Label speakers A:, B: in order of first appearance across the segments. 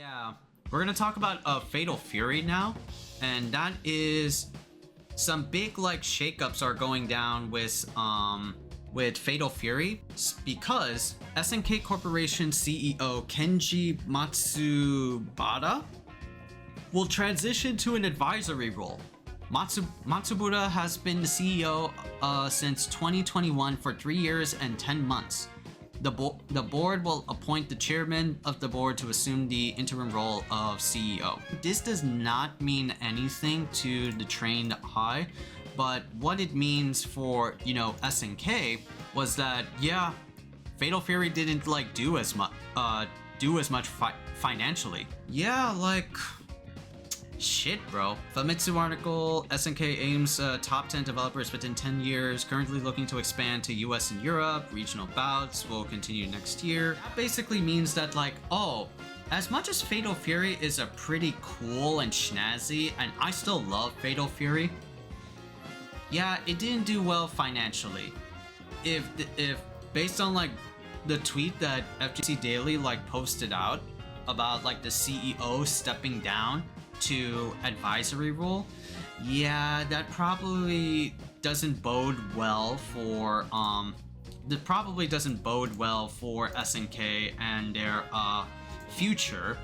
A: Yeah, we're gonna talk about Fatal Fury now, and that is some big like shakeups are going down with Fatal Fury because SNK Corporation CEO Kenji Matsubara will transition to an advisory role. Matsubara has been the CEO since 2021 for 3 years and 10 months. The board will appoint the chairman of the board to assume the interim role of CEO. This does not mean anything to the trained eye, but what it means for, SNK was that, yeah, Fatal Fury didn't like do as much financially. Yeah, like shit, bro. Famitsu article, SNK aims top 10 developers within 10 years, currently looking to expand to US and Europe. Regional bouts will continue next year. That basically means that like, oh, as much as Fatal Fury is a pretty cool and snazzy, and I still love Fatal Fury, yeah, it didn't do well financially. If based on like the tweet that FGC Daily like posted out about like the CEO stepping down to advisory role, yeah, that probably doesn't bode well for SNK and their future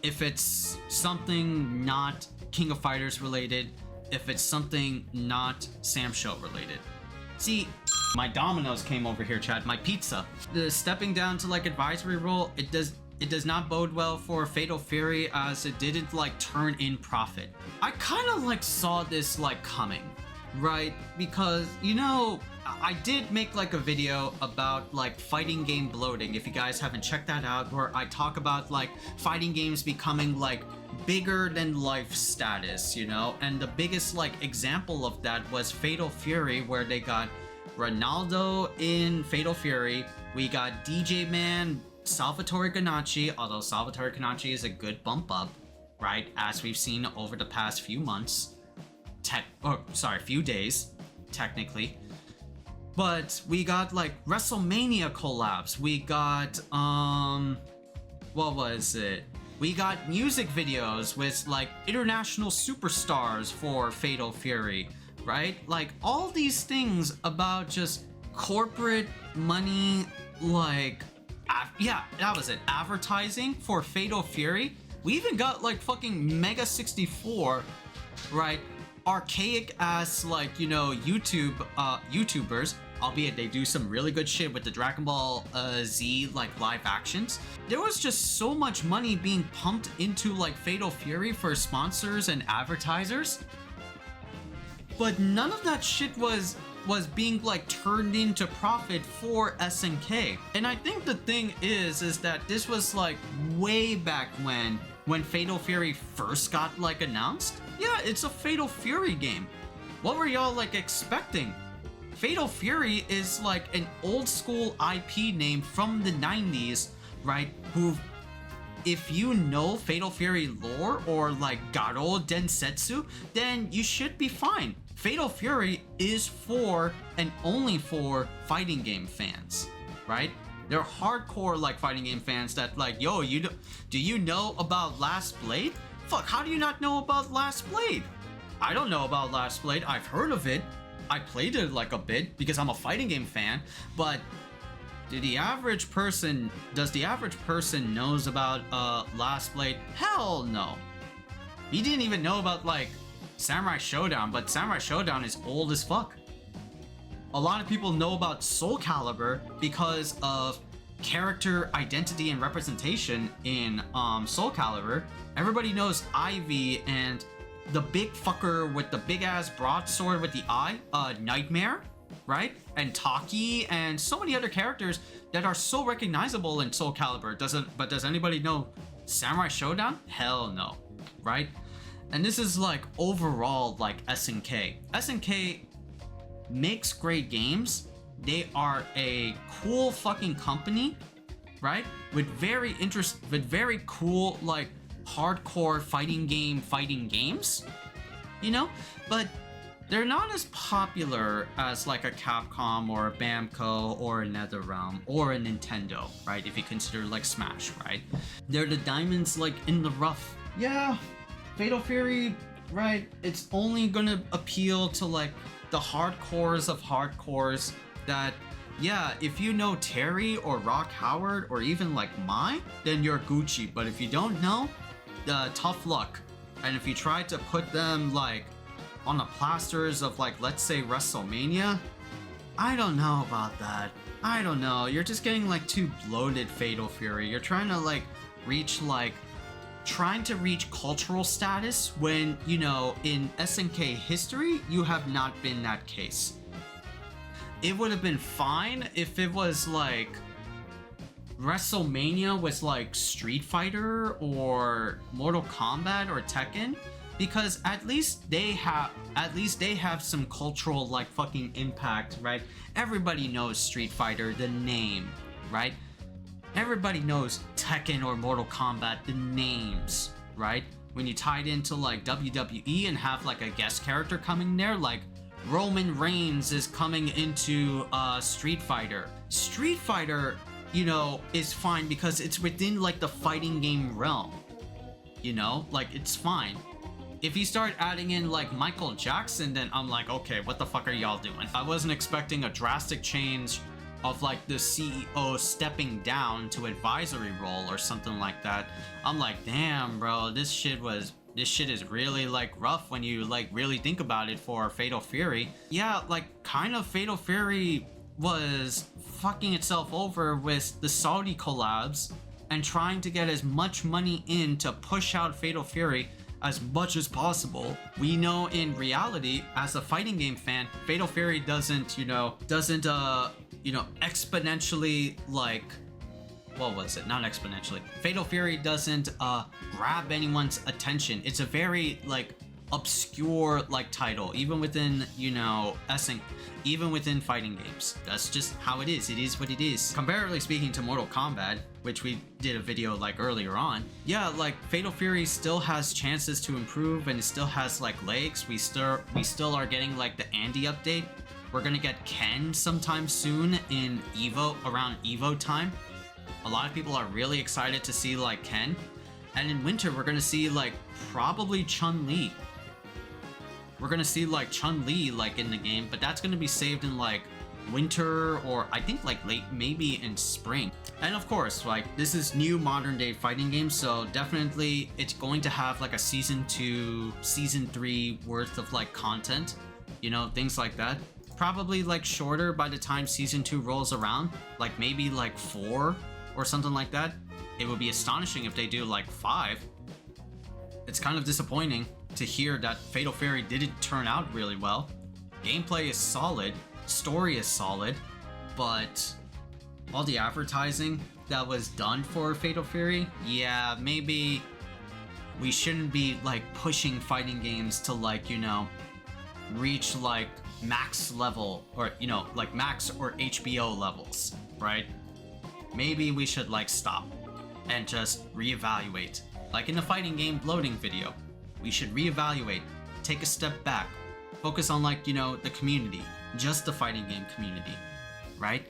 A: if it's something not King of Fighters related, if it's something not Sam Show related. See, my Domino's came over here, Chad, my pizza. The stepping down to like advisory role, it does not bode well for Fatal Fury as it didn't like turn in profit. I kind of like saw this like coming, right? Because, I did make like a video about like fighting game bloating, if you guys haven't checked that out, where I talk about like fighting games becoming like bigger than life status, and the biggest like example of that was Fatal Fury, where they got Ronaldo in Fatal Fury, we got DJ Man, Salvatore Ganacci, although Salvatore Ganacci is a good bump up, right? As we've seen over the past few months, few days, technically. But we got like WrestleMania collabs. We got what was it? We got music videos with like international superstars for Fatal Fury, right? Like all these things about just corporate money, like yeah, that was it. Advertising for Fatal Fury. We even got like fucking Mega 64, right? Archaic ass like, YouTubers, albeit they do some really good shit with the Dragon Ball Z like live actions. There was just so much money being pumped into like Fatal Fury for sponsors and advertisers, but none of that shit was being like turned into profit for SNK. And I think the thing is that this was like way back when Fatal Fury first got like announced. Yeah, it's a Fatal Fury game. What were y'all like expecting? Fatal Fury is like an old school IP name from the 90s, right? Who, if you know Fatal Fury lore or like Garo Densetsu, then you should be fine. Fatal Fury is for and only for fighting game fans, right? They're hardcore like fighting game fans that like, yo, do you know about Last Blade? Fuck, how do you not know about Last Blade? I don't know about Last Blade. I've heard of it. I played it like a bit because I'm a fighting game fan, but does the average person knows about Last Blade? Hell no. He didn't even know about like Samurai Showdown, but Samurai Showdown is old as fuck. A lot of people know about Soul Calibur because of character identity and representation in Soul Calibur. Everybody knows Ivy and the big fucker with the big ass broadsword with the eye, Nightmare, right? And Taki and so many other characters that are so recognizable in Soul Calibur. But does anybody know Samurai Showdown? Hell no, right? And this is like overall like SNK. SNK makes great games. They are a cool fucking company, right? With very cool like hardcore fighting games, but they're not as popular as like a Capcom or a Bamco or a NetherRealm or a Nintendo, right? If you consider like Smash, right? They're the diamonds like in the rough. Yeah, Fatal Fury, right? It's only gonna appeal to like the hardcores of hardcores that, yeah, if you know Terry or Rock Howard or even like Mai, then you're Gucci. But if you don't know, tough luck. And if you try to put them like on the plasters of like, let's say WrestleMania, I don't know about that. I don't know. You're just getting like too bloated Fatal Fury. You're trying to like reach cultural status when, you know, in SNK history, you have not been that case. It would have been fine if it was like WrestleMania was like Street Fighter or Mortal Kombat or Tekken, because at least they have some cultural like fucking impact, right? Everybody knows Street Fighter, the name, right? Everybody knows Tekken or Mortal Kombat, the names, right? When you tie it into like WWE and have like a guest character coming there, like Roman Reigns is coming into Street Fighter. Street Fighter, you know, is fine because it's within like the fighting game realm. You know, like it's fine. If you start adding in like Michael Jackson, then I'm like, okay, what the fuck are y'all doing? I wasn't expecting a drastic change of like the CEO stepping down to advisory role or something like that. I'm like, damn, bro, this shit is really like rough when you like really think about it for Fatal Fury. Yeah, like kind of Fatal Fury was fucking itself over with the Saudi collabs and trying to get as much money in to push out Fatal Fury as much as possible. We know in reality, as a fighting game fan, Fatal Fury doesn't exponentially like, what was it? Not exponentially. Fatal Fury doesn't grab anyone's attention. It's a very like obscure like title, even within, you know, even within fighting games. That's just how it is. It is what it is. Comparatively speaking to Mortal Kombat, which we did a video like earlier on, yeah, like Fatal Fury still has chances to improve and it still has like legs. We still are getting like the Andy update. We're gonna get Ken sometime soon in around Evo time. A lot of people are really excited to see like Ken. And in winter, we're gonna see like probably Chun-Li. We're gonna see like Chun-Li like in the game, but that's gonna be saved in like winter or I think like late, maybe in spring. And of course, like this is new modern day fighting game, so definitely it's going to have like a season 2, season 3 worth of like content, you know, things like that. Probably like shorter by the time season 2 rolls around, like maybe like 4 or something like that. It would be astonishing if they do like 5. It's kind of disappointing to hear that Fatal Fury didn't turn out really well. Gameplay is solid, story is solid, but all the advertising that was done for Fatal Fury, yeah, maybe we shouldn't be like pushing fighting games to like, you know, reach like max level or, you know, like max or HBO levels, right? Maybe we should like stop and just reevaluate. Like in the fighting game bloating video, we should reevaluate, take a step back, focus on like, you know, the community, just the fighting game community, right?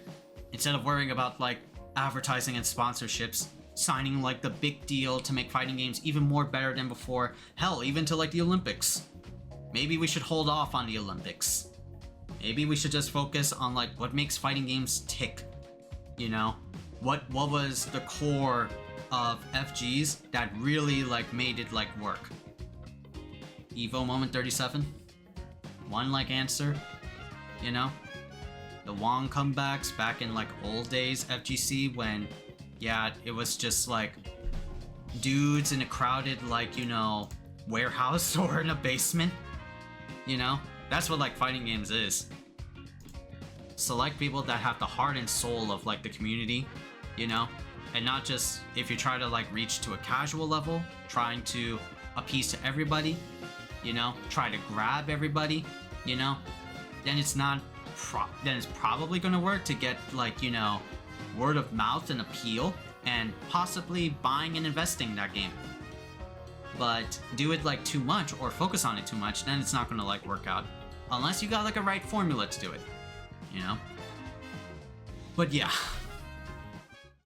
A: Instead of worrying about like advertising and sponsorships, signing like the big deal to make fighting games even more better than before, hell, even to like the Olympics. Maybe we should hold off on the Olympics. Maybe we should just focus on like what makes fighting games tick, you know? What was the core of FGs that really like made it like work? Evo moment 37? One like answer, you know? The Wong comebacks back in like old days FGC when, yeah, it was just like dudes in a crowded like, you know, warehouse or in a basement, you know? That's what like fighting games is. Select people that have the heart and soul of like the community, you know? And not just if you try to like reach to a casual level, trying to appease to everybody, you know, try to grab everybody, you know, then it's not then it's probably going to work to get like, you know, word of mouth and appeal and possibly buying and investing in that game. But do it like too much or focus on it too much, then it's not going to like work out. unless you got like a right formula to do it, you know? But yeah,